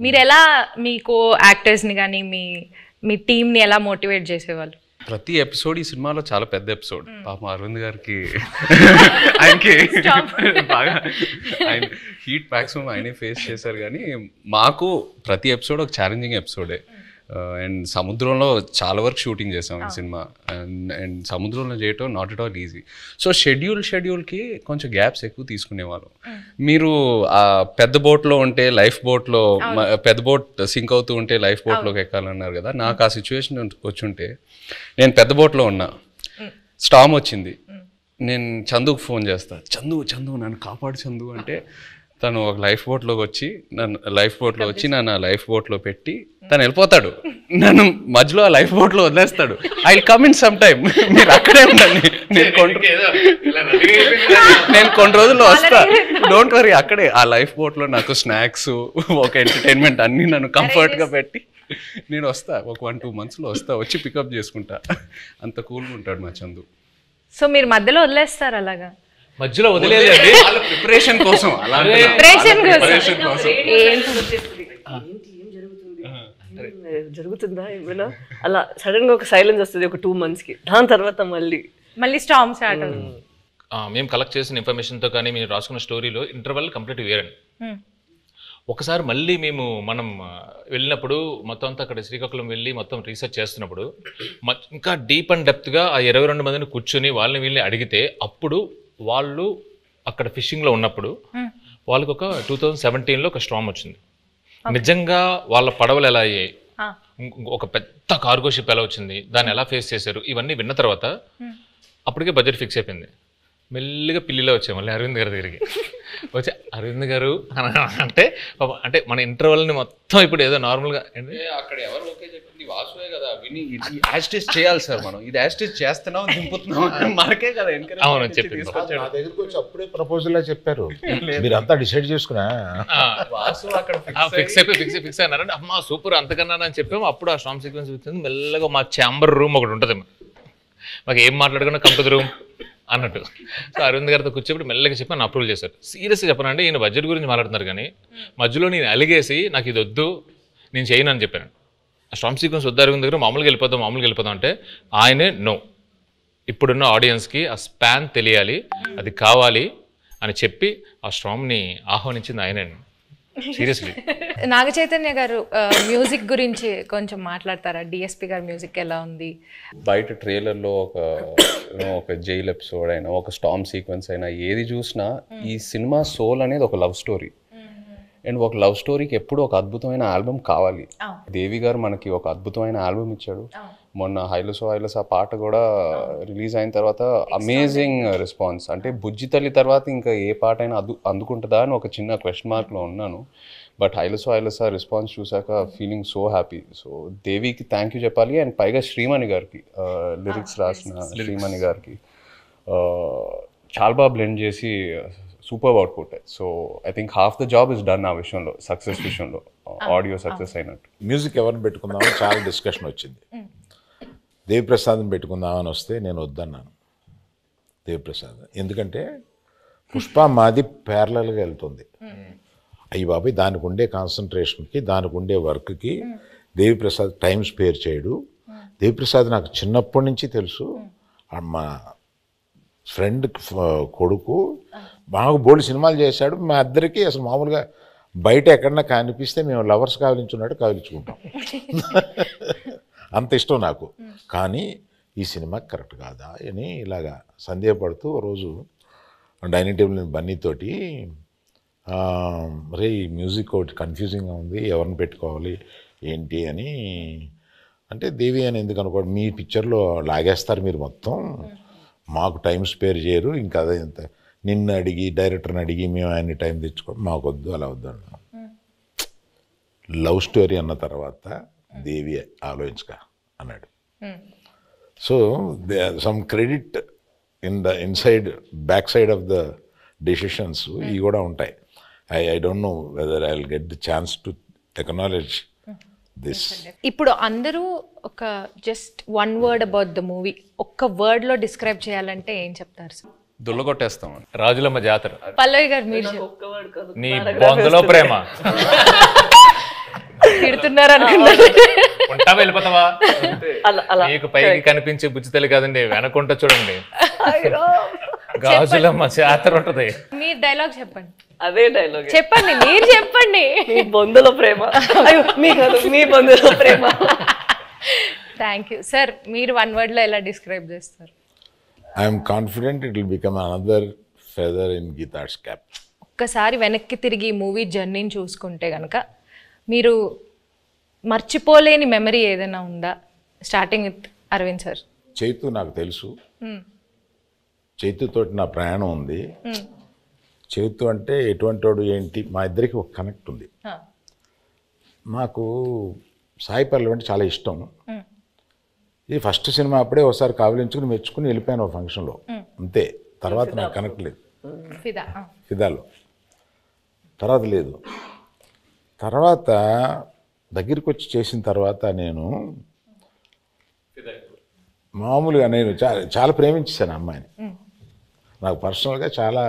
మీరు ఎలా మీ కో యాక్టర్స్ని కానీ మీ టీంని ఎలా మోటివేట్ చేసేవాళ్ళు? ప్రతి ఎపిసోడ్ ఈ సినిమాలో చాలా పెద్ద ఎపిసోడ్. పాపం అరవింద్ గారికి ఆయనకి బాగా ఆయన హీట్ మ్యాక్సిమం ఆయనే ఫేస్ చేశారు. కానీ మాకు ప్రతి ఎపిసోడ్ ఒక ఛాలెంజింగ్ ఎపిసోడే. అండ్ సముద్రంలో చాలా వరకు షూటింగ్ చేసాం ఈ సినిమా. అండ్ సముద్రంలో చేయటం not at all easy. So షెడ్యూల్కి కొంచెం గ్యాప్స్ ఎక్కువ తీసుకునేవాళ్ళం. మీరు ఆ పెద్ద బోట్లో ఉంటే లైఫ్ బోట్లో, పెద్ద బోట్ సింక్ అవుతూ ఉంటే లైఫ్ బోట్లోకి ఎక్కాలన్నారు కదా. నాకు ఆ సిచ్యువేషన్ వచ్చుంటే, నేను పెద్ద బోట్లో ఉన్నా, స్టామ్ వచ్చింది, నేను చందుకు ఫోన్ చేస్తా, చందు నన్ను కాపాడు చందు అంటే, తను ఒక లైఫ్ బోట్లోకి వచ్చి నన్ను లైఫ్ బోట్లో పెట్టి తను వెళ్ళిపోతాడు. నన్ను మధ్యలో ఆ లైఫ్ బోట్లో వదిలేస్తాడు. I will come in some time, మీరు అక్కడే ఉండండి, నేను కొన్ని రోజుల్లో వస్తా, డోంట్ వరీ. అక్కడే ఆ లైఫ్ బోట్లో నాకు స్నాక్స్, ఒక ఎంటర్టైన్మెంట్ అన్నీ నన్ను కంఫర్ట్గా పెట్టి నేను వస్తా. ఒక 1-2 monthsలో వస్తా, వచ్చి పికప్ చేసుకుంటా. అంత కూల్గా ఉంటాడు మా చందు. సో మీరు మధ్యలో వదిలేస్తారు అలాగా? మధ్యలో వదిలేదండి, ప్రిపరేషన్ కోసం. జరుగుతుందా ఏమైనా అలా సడన్ గా ఒక సైలెన్స్ వస్తుంది ఒక 2 monthsకి. దాని తర్వాత మళ్ళీ స్టార్మ్ స్టార్ట్ అవుతుంది. మేము కలెక్ట్ చేసిన ఇన్ఫర్మేషన్తో కానీ మీరు రాసుకున్న స్టోరీలో ఇంటర్వెల్ కంప్లీట్ వేరండి. ఒకసారి మళ్ళీ మనం వెళ్ళినప్పుడు మొత్తం అంతా అక్కడ శ్రీకాకుళం వెళ్ళి మొత్తం రీసెర్చ్ చేస్తున్నప్పుడు ఇంకా డీప్ అండ్ డెప్త్గా ఆ 22 మందిని కూర్చొని వాళ్ళని వీళ్ళని అడిగితే, అప్పుడు వాళ్ళు అక్కడ ఫిషింగ్లో ఉన్నప్పుడు వాళ్ళకి ఒక 2017లో ఒక స్టార్మ్ వచ్చింది. నిజంగా వాళ్ళ పడవలు ఎలా అయ్యాయి, ఒక పెద్ద కార్గో షిప్ ఎలా వచ్చింది, దాన్ని ఎలా ఫేస్ చేశారు, ఇవన్నీ విన్న తర్వాత అప్పటికే బడ్జెట్ ఫిక్స్ అయిపోయింది. మెల్లిగా పిల్లిలో వచ్చాయి మళ్ళీ అరవింద్ గారి దగ్గరికి వచ్చి, అరవింద్ గారు అంటే మన ఇంటర్వెల్ని మొత్తం ఇప్పుడు ఏదో నార్మల్గా అక్కడ ఎవరు ఓకే చెప్పింది, వాసువే కదా విని యాస్టేజ్ చేయాలి సార్, మనం ఇది యాస్టేజ్ చేస్తున్నాం దింపుతున్నాం మనకే కదా. అవును చెప్పింది, నా దగ్గరికి వచ్చి అప్పుడే ప్రపోజల్ చెప్పారు, మీరంతా డిసైడ్ చేసుకున్నా వాసు అక్కడ ఫిక్స్ అయినారంటే, అమ్మా సూపర్ అంతకన్నా అని చెప్పాము. అప్పుడు ఆ స్టార్మ్ సీక్వెన్స్ వచ్చింది. మెల్లగా మా ఛాంబర్ రూమ్ ఒకటి ఉంటుంది, మాకు ఏం మాట్లాడుకున్నా కంపెనీ రూమ్ అన్నట్టు. సో అరవింద్ గారితో కూర్చోబెట్టి మెల్లగా చెప్పి నన్ను అప్రూవల్ చేశారు. సీరియస్గా చెప్పనండి, ఈయన బడ్జెట్ గురించి మాట్లాడుతున్నారు కానీ మధ్యలో నేను అలిగేసి నాకు ఇది వద్దు నేను చేయను అని చెప్పాను. ఆ స్టార్మ్ సీక్వెన్స్ వద్దు అరవింద్ దగ్గర, మామూలుగా వెళ్ళిపోదాం అంటే ఆయనే నో, ఇప్పుడున్న ఆడియన్స్కి ఆ స్పాన్ తెలియాలి, అది కావాలి అని చెప్పి ఆ స్టార్మ్ని ఆహ్వానించింది ఆయనే. సీరియస్లీ. నాగ చైతన్య గారు మ్యూజిక్ గురించి కొంచెం మాట్లాడతారా? డిఎస్పి గారు మ్యూజిక్ ఎలా ఉంది? బయట ట్రైలర్లో ఒక జైల్ ఎపిసోడ్ అయినా, ఒక స్టార్మ్ సీక్వెన్స్ అయినా, ఏది చూసినా ఈ సినిమా సోల్ అనేది ఒక లవ్ స్టోరీ. అండ్ ఒక లవ్ స్టోరీకి ఎప్పుడు ఒక అద్భుతమైన ఆల్బమ్ కావాలి. దేవి గారు మనకి ఒక అద్భుతమైన ఆల్బమ్ ఇచ్చాడు. మొన్న హైలసో పాట కూడా రిలీజ్ అయిన తర్వాత అమేజింగ్ రెస్పాన్స్. అంటే బుజ్జి తల్లి తర్వాత ఇంకా ఏ పాట అయినా అందుకుంటుందా అని ఒక చిన్న క్వశ్చన్ మార్క్లో ఉన్నాను. బట్ హైలసో రెస్పాన్స్ చూసాక ఫీలింగ్ సో హ్యాపీ. సో దేవికి థ్యాంక్ యూ చెప్పాలి. అండ్ పైగా శ్రీమణి గారికి, లిరిక్స్ రాసిన శ్రీమణి గారికి చాలా బాగా బ్లెండ్ చేసి super output. So I think half the job is done ఆ విషయంలో, సక్సెస్ విషయంలో, ఆడియో సక్సెస్ అయినట్టు. మ్యూజిక్ ఎవరిని పెట్టుకుందామని చాలా డిస్కషన్ వచ్చింది. దేవిప్రసాద్ని పెట్టుకుందామని వస్తే నేను వద్దన్నాను దేవిప్రసాద్. ఎందుకంటే పుష్ప మాది ప్యారలల్గా వెళ్తుంది. అయ్యి బాబాయ్, దానికి ఉండే కాన్సన్ట్రేషన్కి, దానికి ఉండే వర్క్కి దేవిప్రసాద్ టైం స్పేర్ చేయడు. దేవిప్రసాద్ నాకు చిన్నప్పటి నుంచి తెలుసు. మా ఫ్రెండ్ కొడుకు మాకు బోల్డ్ సినిమాలు చేశాడు. మా ఇద్దరికి అసలు మామూలుగా బయట ఎక్కడన్నా కనిపిస్తే మేము లవర్స్ కావలించున్నట్టు కావలించుకుంటాం. అంత ఇష్టం నాకు. కానీ ఈ సినిమా కరెక్ట్ కాదా అని ఇలాగా సందేహపడుతూ రోజు డైనింగ్ టేబుల్ బన్నీతోటి, రే ఈ మ్యూజిక్ ఒకటి కన్ఫ్యూజింగ్గా ఉంది, ఎవరిని పెట్టుకోవాలి ఏంటి అని అంటే, దేవి అని ఎందుకు అనుకోండి, మీ పిక్చర్లో లాగేస్తారు మీరు మొత్తం, మాకు టైం స్పేర్ చేయరు, ఇంకా అదే ఇంత నిన్ను అడిగి డైరెక్టర్ని అడిగి మేము ఆయన టైం తెచ్చుకోండి, మాకు వద్దు, అలా వద్దు అన్నాం. లవ్ స్టోరీ అన్న తర్వాత దేవి ఆలోచించక అన్నాడు. So some credit inside back side of the decisions ఇవి కూడా ఉంటాయి. I don't know whether I will get the chance to acknowledge this. ఇప్పుడు అందరూ ఒక just 1 word about the movie, ఒక్క వర్డ్ లో డిస్క్రైబ్ చేయాలంటే ఏం చెప్తారు సార్? దుల్లగొట్టేస్తాం. రాజులమ్మ జాతర. పల్లవి గారు మీరు నీ బొందలో ప్రేమ. వెళ్తున్నారు అనుకున్నారు. ఉంటావా వెళ్ళిపోతావా? అలా అలా మీకు పైకి కనిపించే బుజ్జితల్లి కాదండి, వెనకుంట చూడండి గాజులమ్మ చేతర ఉంటది. మీరు డైలాగ్ చెప్పండి. అదే డైలాగ్ చెప్పండి, మీరు చెప్పండి. మీ బొందులో ప్రేమ. అయ్యో, మీ కాదు, మీ బొందులో ప్రేమ. Thank you sir. మీరు 1 word లో ఎలా డిస్క్రైబ్ చేస్తారు? I'm confident it will become another feather in Geetha's cap. ఒక్కసారి వెనక్కి తిరిగి మూవీ జర్నీని చూసుకుంటే కనుక మీరు మర్చిపోలేని మెమరీ ఏదైనా ఉందా? Starting with Aravind sir. Chaitu నాకు తెలుసు, చైతుతోటి నా ప్రయాణం ఉంది. చైతు అంటే ఎటువంటి వాడు ఏంటి, మా ఇద్దరికి ఒక కనెక్ట్ ఉంది. నాకు సాయి పల్లవి అంటే చాలా ఇష్టం. ఇది ఫస్ట్ సినిమా అప్పుడే ఒకసారి కావలించుకుని మెచ్చుకుని వెళ్ళిపోయాను ఒక ఫంక్షన్లో, అంతే. తర్వాత నాకు కనెక్ట్ లేదు. ఫిదాలో తర్వాత లేదు. తర్వాత దగ్గరికి వచ్చి చేసిన తర్వాత నేను మామూలుగా నేను చాలా ప్రేమించేశాను అమ్మాయిని. నాకు పర్సనల్గా చాలా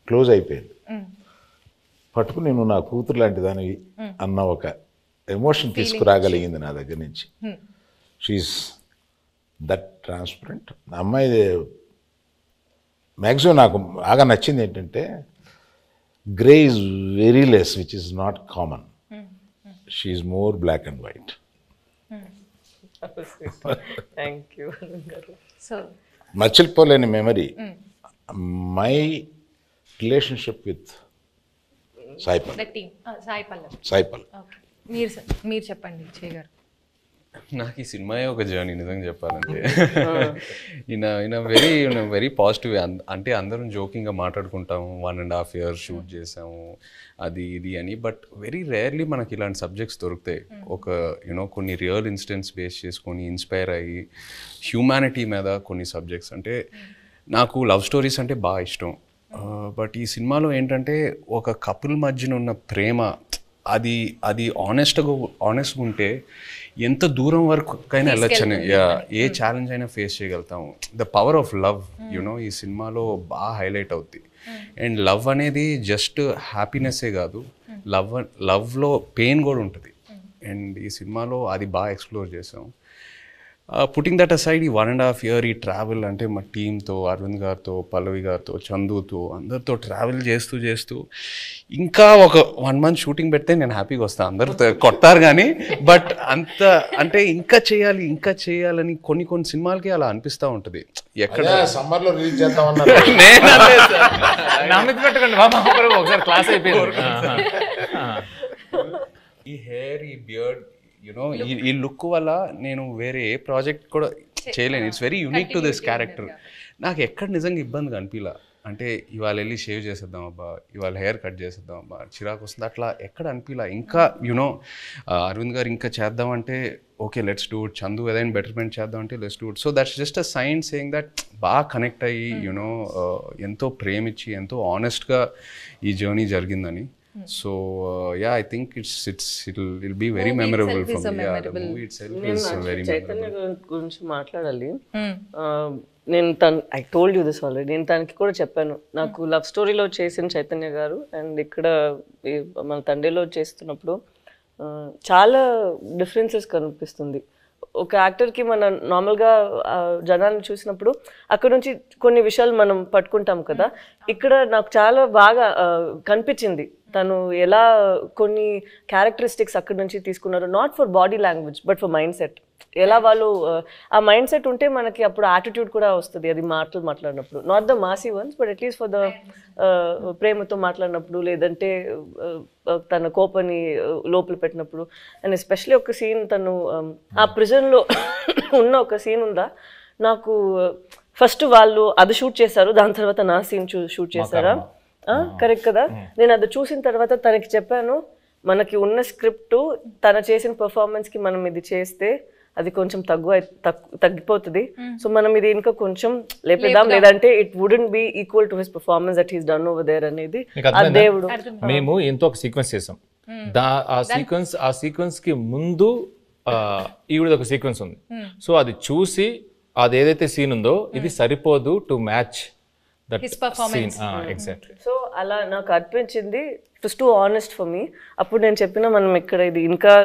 క్లోజ్ అయిపోయింది. పట్టుకుని నేను నా కూతురు లాంటి దానివి అన్న ఒక ఎమోషన్ తీసుకురాగలిగింది నా దగ్గర నుంచి. She is that transparent. అమ్మాయి మ్యాక్సిమం నాకు బాగా నచ్చింది ఏంటంటే grey is very less, which is not common. She is more black and white. Thank you. So మర్చిపోలేని memory my relationship with Sai Pallavi. Sai Pallavi. మీరు చెప్పండి చేయగారు. నాకు ఈ సినిమాయే ఒక జర్నీ నిజంగా చెప్పాలంటే. ఈయన వెరీ పాజిటివ్. అంటే అందరం జోకింగ్గా మాట్లాడుకుంటాము, 1.5 years షూట్ చేసాము అది ఇది అని. బట్ వెరీ రేర్లీ మనకి ఇలాంటి సబ్జెక్ట్స్ దొరుకుతాయి. ఒక కొన్ని రియల్ ఇన్సిడెంట్స్ బేస్ చేసుకొని ఇన్స్పైర్ అయ్యి హ్యూమానిటీ మీద కొన్ని సబ్జెక్ట్స్. అంటే నాకు లవ్ స్టోరీస్ అంటే బాగా ఇష్టం. బట్ ఈ సినిమాలో ఏంటంటే ఒక కపుల్ మధ్యన ఉన్న ప్రేమ అది ఆనెస్ట్గా ఉంటే ఎంత దూరం వరకైనా వెళ్ళొచ్చని, ఏ ఛాలెంజ్ అయినా ఫేస్ చేయగలుగుతాము. ద పవర్ ఆఫ్ లవ్ ఈ సినిమాలో బాగా హైలైట్ అవుద్ది. అండ్ లవ్ అనేది జస్ట్ హ్యాపీనెస్సే కాదు, లవ్లో పెయిన్ కూడా ఉంటుంది. అండ్ ఈ సినిమాలో అది బాగా ఎక్స్ప్లోర్ చేసాం. పుట్టింగ్ దట్ అసైడ్ ఈ 1.5 year ఈ ట్రావెల్ అంటే మా టీంతో, అరవింద్ గారితో, పల్లవి గారితో, చందుతో అందరితో ట్రావెల్ చేస్తూ ఇంకా ఒక 1 month షూటింగ్ పెడితే నేను హ్యాపీగా వస్తాను. అందరితో కొట్టారు కానీ బట్ అంత అంటే ఇంకా చేయాలని కొన్ని సినిమాలకి అలా అనిపిస్తూ ఉంటుంది. ఎక్కడ సమ్మర్లో రిలీజ్ చేద్దామన్నారు. ఒకసారి క్లాస్ అయిపోయింది. ఈ హెయిర్, ఈ బియర్డ్, ఈ లుక్ వల్ల నేను వేరే ఏ ప్రాజెక్ట్ కూడా చేయలేను. It's very unique to this character. నాకు ఎక్కడ నిజంగా ఇబ్బంది అనిపించలా. అంటే ఇవాళ వెళ్ళి షేవ్ చేసేద్దాం అబ్బా, ఇవాళ హెయిర్ కట్ చేసేద్దాం అబ్బా, చిరాకు వస్తుంది, అట్లా ఎక్కడ అనిపించలా. ఇంకా అరవింద్ గారు ఇంకా చేద్దామంటే okay let's do it, Chandu ఏదైనా బెటర్మెంట్ చేద్దామంటే let's do it. So that's just a sign saying that బాగా కనెక్ట్ అయ్యి ఎంతో ప్రేమించి ఎంతో ఆనెస్ట్గా ఈ జర్నీ జరిగిందని. So yeah, I think it'll be very memorable for me. Yeah, the movie itself is very Chaitanya memorable. గురించి మాట్లాడాలి. నేను I told you this already. నేను తనకి కూడా చెప్పాను, నాకు లవ్ స్టోరీలో చేసిన చైతన్య గారు అండ్ ఇక్కడ మన తండ్రిలో చేస్తున్నప్పుడు చాలా డిఫరెన్సెస్ కనిపిస్తుంది. ఒక యాక్టర్కి మన నార్మల్గా జనాన్ని చూసినప్పుడు అక్కడ నుంచి కొన్ని విషయాలు మనం పట్టుకుంటాం కదా. ఇక్కడ నాకు చాలా బాగా కనిపించింది తను ఎలా కొన్ని క్యారెక్టరిస్టిక్స్ అక్కడ నుంచి తీసుకున్నారు. Not for body language but for mind set. ఎలా వాళ్ళు ఆ మైండ్ సెట్ ఉంటే మనకి అప్పుడు యాటిట్యూడ్ కూడా వస్తుంది. అది మాట్లాడినప్పుడు not the Masih once but at least for the ప్రేమతో మాట్లాడినప్పుడు, లేదంటే తన కోపాన్ని లోపల పెట్టినప్పుడు. అండ్ ఎస్పెషలీ ఒక సీన్ తను ఆ ప్రిజన్లో ఉన్న ఒక సీన్ ఉందా, నాకు ఫస్ట్ వాళ్ళు అది షూట్ చేశారు, దాని తర్వాత నా సీన్ షూట్ చేశారా, కరెక్ట్ కదా. నేను అది చూసిన తర్వాత తనకి చెప్పాను, మనకి ఉన్న స్క్రిప్ట్ తన చేసిన పర్ఫార్మెన్స్కి మనం ఇది చేస్తే అది కొంచెం తగ్గిపోతుంది. సో మనం ఇది ఇంకా కొంచెం లేపేద్దాం, లేదంటే it wouldn't be equal to his performance that he's done over there అనేది ఆ దేవుడు. మేము ఎంతో ఒక సీక్వెన్స్ చేసాం. ఆ సీక్వెన్స్ కి ముందు ఈవిడ ఒక సీక్వెన్స్ ఉంది. సో అది చూసి అది ఏదైతే సీన్ ఉందో ఇది సరిపోదు to match that scene. Exactly. So అలా నాకు అనిపించింది. It was too honest for me. అప్పుడు నేను చెప్పిన మనం ఇక్కడ ఇది ఇంకా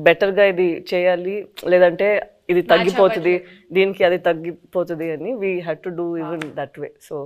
బెటర్గా ఇది చేయాలి, లేదంటే ఇది తగ్గిపోతుంది, దీనికి అది తగ్గిపోతుంది అని we had to do even that way. So